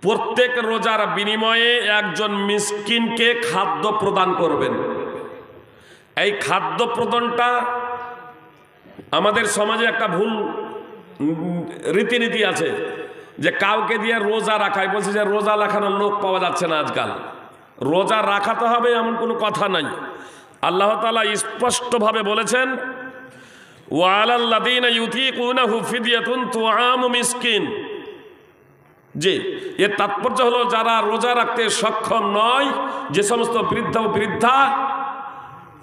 প্রত্যেক রোজার বিনিময়ে একজন মিসকিনকে খাদ্য প্রদান করবেন। এই খাদ্য প্রদানটা আমাদের সমাজে একটা ভুল রীতিনীতি আছে যে কাউকে দিয়ে রোজা রাখায়, বলছে যে রোজা রাখানোর লোক পাওয়া যাচ্ছে না আজকাল। রোজা রাখাতে হবে এমন কোনো কথা নাই। আল্লাহ তাআলা স্পষ্টভাবে বলেছেন, ওয়ালাল্লাযীনা ইউতীকুনাহু ফিদিয়াতুন তুআমু মিসকিন। জি, এর তাৎপর্য হলো যারা রোজা রাখতে সক্ষম নয়, যে সমস্ত বৃদ্ধ ও বৃদ্ধা,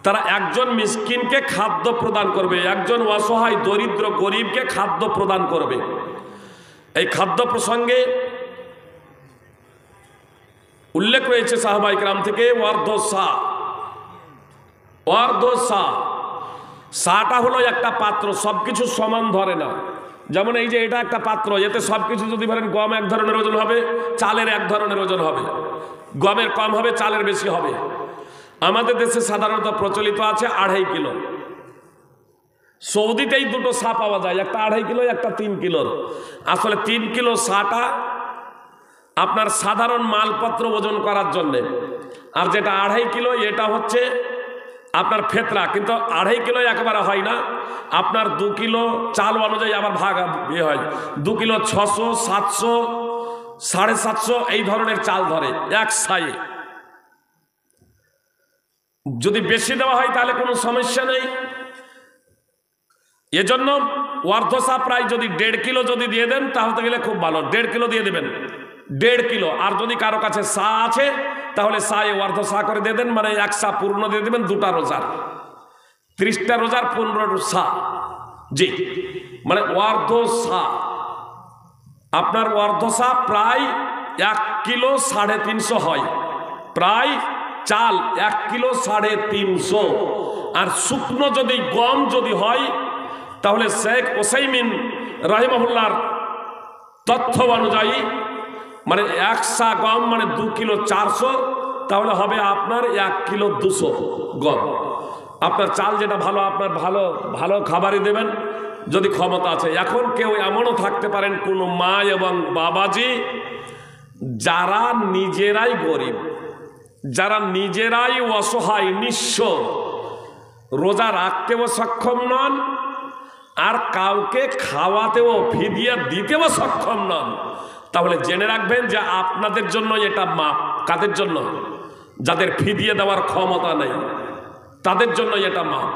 তারা একজন মিসকিনকে খাদ্য প্রদান করবে, একজন অসহায় দরিদ্র গরিবকে খাদ্য প্রদান করবে। এই খাদ্য প্রসঙ্গে উল্লেখ রয়েছে সাহাবায়ে কেরাম থেকে, অর্ধ সা। সাটা হলো একটা পাত্র, সবকিছু সমান ধরে না। যেমন এই যে এটা একটা পাত্র, এতে সবকিছু যদি ধরেন গম এক ধরনের ওজন হবে, চালের এক ধরনের ওজন হবে, গমের কম হবে, চালের বেশি হবে। আমাদের দেশে সাধারণত প্রচলিত আছে 2.5 কিলো। সৌদিতেই দুটো সা পাওয়া যায়, একটা 2.5 কিলো, একটা 3 কিলোর। আসলে 3 কিলো সাটা আপনার সাধারণ মালপত্র ওজন করার জন্যে, আর যেটা 2.5 কিলো এটা হচ্ছে আপনার ফেতরা। কিন্তু 2.5 কিলো একেবারে হয় না, আপনার 2 কিলো চাল অনুযায়ী আবার ভাগ হয়। 2 কিলো 600, 700, 750 এই ধরনের চাল ধরে এক সায়ে। যদি বেশি দেওয়া হয় তাহলে কোনো সমস্যা নেই। এজন্য অর্ধসা প্রায় যদি 1.5 কিলো যদি দিয়ে দেন তাহলে গেলে খুব ভালো। 1.5 কিলো দিয়ে দেবেন, 1.5 কিলো। আর যদি কারো কাছে সা আছে তাহলে সায়ে অর্ধসা করে দিয়ে দেন, মানে 1 সা পূর্ণ দিয়ে দেবেন। 2টা রোজার 30টা রোজার 15 সা। জি, মানে অর্ধসা। আপনার অর্ধসা প্রায় 1 কিলো 350 হয়, প্রায় চাল 1 কিলো 350। আর শুকনো যদি গম যদি হয় তাহলে শেখ ওসাইমিন রাহিমাহুল্লাহর তথ্য অনুযায়ী মানে 1 সা গম মানে 2 কিলো 400, তাহলে হবে আপনার 1 কিলো 200 গম। আপনার চাল যেটা ভালো, আপনার ভালো ভালো খাবারই দেবেন যদি ক্ষমতা আছে। এখন কেউ এমনও থাকতে পারেন কোনো মা এবং বাবাজি যারা নিজেরাই গরিব, যারা নিজেরাই অসহায় নিঃস্ব, রোজা রাখতেও সক্ষম নন, আর কাউকে খাওয়াতেও ফিদিয়া দিতেও সক্ষম নন। তাহলে জেনে রাখবেন যে আপনাদের জন্য এটা মাপ। কাদের জন্য? যাদের ফিদিয়া দেওয়ার ক্ষমতা নেই, তাদের জন্য এটা মাপ।